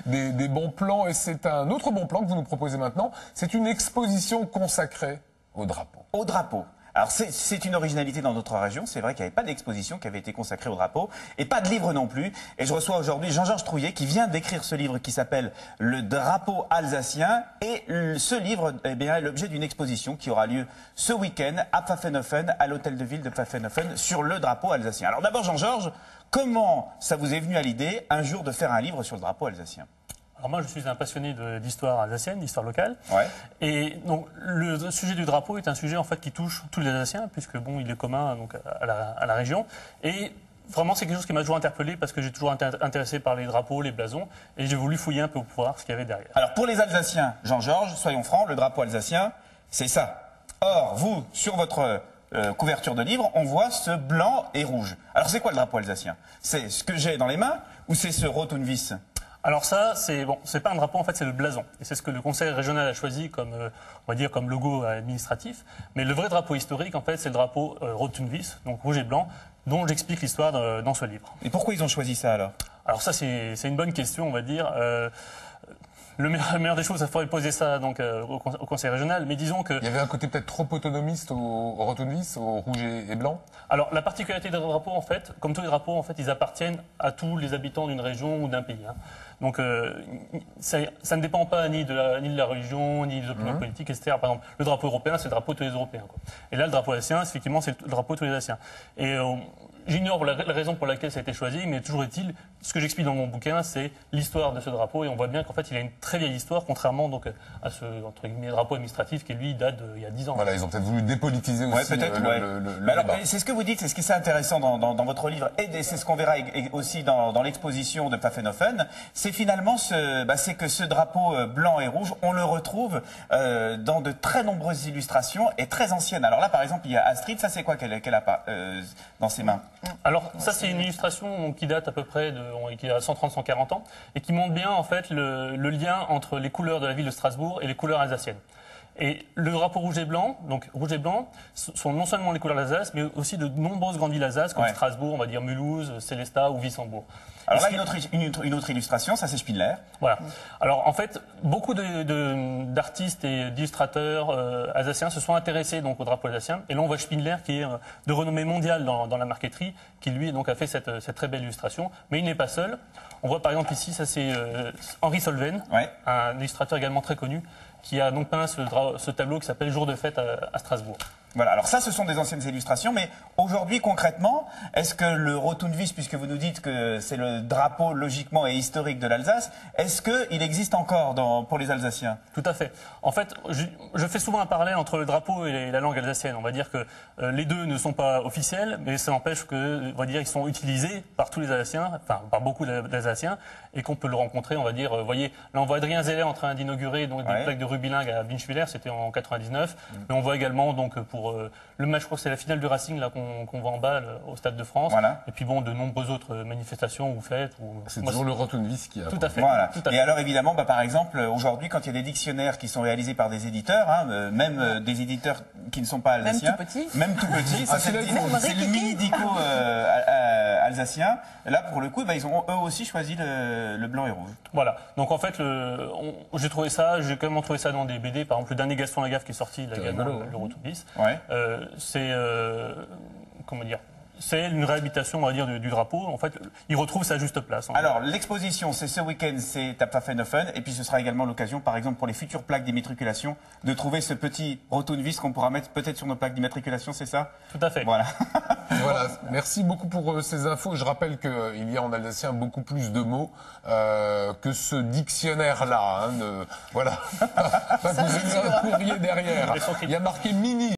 des bons plans, et c'est un autre bon plan que vous nous proposez maintenant. C'est une exposition consacrée au drapeau. Au drapeau. Alors c'est une originalité dans notre région, c'est vrai qu'il n'y avait pas d'exposition qui avait été consacrée au drapeau, et pas de livre non plus. Et je reçois aujourd'hui Jean-Georges Trouillet qui vient d'écrire ce livre qui s'appelle Le drapeau alsacien. Et ce livre est l'objet d'une exposition qui aura lieu ce week-end à Pfaffenhoffen, à l'hôtel de ville de Pfaffenhoffen, sur le drapeau alsacien. Alors d'abord Jean-Georges, comment ça vous est venu à l'idée un jour de faire un livre sur le drapeau alsacien ? Alors moi, je suis un passionné d'histoire alsacienne, d'histoire locale. Ouais. Et donc, le sujet du drapeau est un sujet en fait qui touche tous les Alsaciens, puisque bon, il est commun donc à la région. Et vraiment, c'est quelque chose qui m'a toujours interpellé parce que j'ai toujours été intéressé par les drapeaux, les blasons, et j'ai voulu fouiller un peu pour voir ce qu'il y avait derrière. Alors pour les Alsaciens, Jean-Georges, soyons francs, le drapeau alsacien, c'est ça. Or, vous, sur votre couverture de livre, on voit ce blanc et rouge. Alors c'est quoi le drapeau alsacien? C'est ce que j'ai dans les mains ou c'est ce Rotundvis? Alors ça, c'est pas un drapeau, en fait, c'est le blason. Et c'est ce que le conseil régional a choisi comme, on va dire, comme logo administratif. Mais le vrai drapeau historique, en fait, c'est le drapeau Rotundvis, donc rouge et blanc, dont j'explique l'histoire dans ce livre. Et pourquoi ils ont choisi ça alors? Alors ça, c'est une bonne question, on va dire. Le meilleur des choses, ça faudrait poser ça donc au conseil régional, mais disons que... Il y avait un côté peut-être trop autonomiste au Rotundvis, au rouge et blanc. Alors la particularité des drapeaux, en fait, comme tous les drapeaux, en fait, ils appartiennent à tous les habitants d'une région ou d'un pays. Hein. Donc ça ne dépend pas ni de la religion, ni des opinions politiques, etc. Par exemple, le drapeau européen, c'est le drapeau de tous les Européens, quoi. Et là, le drapeau alsacien, effectivement, c'est le drapeau de tous les Alsaciens. Et j'ignore la raison pour laquelle ça a été choisi, mais toujours est-il, ce que j'explique dans mon bouquin, c'est l'histoire de ce drapeau, et on voit bien qu'en fait, il a une très vieille histoire, contrairement donc à ce entre guillemets drapeau administratif qui lui date d'il y a 10 ans. Voilà, ils ont peut-être voulu dépolitiser aussi le alors, débat. c'est ce que vous dites, c'est ce qui est intéressant dans votre livre, et c'est ce qu'on verra aussi dans l'exposition de Pfaffenhoffen, c'est finalement c'est que ce drapeau blanc et rouge, on le retrouve dans de très nombreuses illustrations et très anciennes. Alors là, par exemple, il y a Astrid, ça c'est quoi qu'elle a pas dans ses mains? Alors ça, c'est une illustration qui date à peu près qui a 130-140 ans et qui montre bien en fait le lien entre les couleurs de la ville de Strasbourg et les couleurs alsaciennes. Et le drapeau rouge et blanc, donc rouge et blanc, sont non seulement les couleurs d'Alsace, mais aussi de nombreuses grandes villes d'Alsace, comme Strasbourg, on va dire Mulhouse, Célestat ou Wissembourg. Alors là, une autre illustration, ça c'est Spindler. Voilà. Alors en fait, beaucoup d'artistes et d'illustrateurs alsaciens se sont intéressés donc au drapeau alsacien. Et là, on voit Spindler qui est de renommée mondiale dans la marqueterie, qui lui donc a fait cette très belle illustration. Mais il n'est pas seul. On voit par exemple ici, ça c'est Henri Solven, un illustrateur également très connu, qui a donc peint ce tableau qui s'appelle Jour de fête à Strasbourg. Voilà, alors ça, ce sont des anciennes illustrations, mais aujourd'hui, concrètement, est-ce que le Rotundvis, puisque vous nous dites que c'est le drapeau logiquement et historique de l'Alsace, est-ce qu'il existe encore pour les Alsaciens? Tout à fait. En fait, je fais souvent un parallèle entre le drapeau et la langue alsacienne. On va dire que les deux ne sont pas officiels, mais ça n'empêche que, on va dire, ils sont utilisés par tous les Alsaciens, enfin par beaucoup d'Alsaciens, et qu'on peut le rencontrer. On va dire, vous voyez, là on voit Adrien Zeller en train d'inaugurer donc des plaques de Rubilingue à Winschwiller, c'était en 99. Mais on voit également donc pour le match, je crois que c'est la finale du Racing là qu'on voit en bas au Stade de France. Voilà. Et puis bon, de nombreuses autres manifestations ou fêtes. C'est toujours le Rotundvis qui a. Tout à fait. Voilà. Tout à fait. Et alors évidemment, par exemple, aujourd'hui, quand il y a des dictionnaires qui sont réalisés par des éditeurs, même des éditeurs qui ne sont pas alsaciens, même tout petits, ça c'est le mini dico alsacien. Là, pour le coup, ils ont eux aussi choisi le blanc et rouge. Voilà. Donc en fait, j'ai quand même trouvé ça dans des BD. Par exemple, le dernier Gaston Lagaffe qui est sorti, le Rotundvis. Ouais. C'est comment dire? C'est une réhabilitation, on va dire, du drapeau. En fait, il retrouve sa juste place. Alors, l'exposition, c'est ce week-end, c'est à Pfaffenhoffen. Et puis, ce sera également l'occasion, par exemple, pour les futures plaques d'immatriculation, de trouver ce petit Rotundvis qu'on pourra mettre peut-être sur nos plaques d'immatriculation, c'est ça? Tout à fait. Voilà. Voilà. Merci beaucoup pour ces infos. Je rappelle qu'il y a en alsacien beaucoup plus de mots que ce dictionnaire-là. Voilà. Pas que vous ayez un courrier derrière. Il y a marqué mini.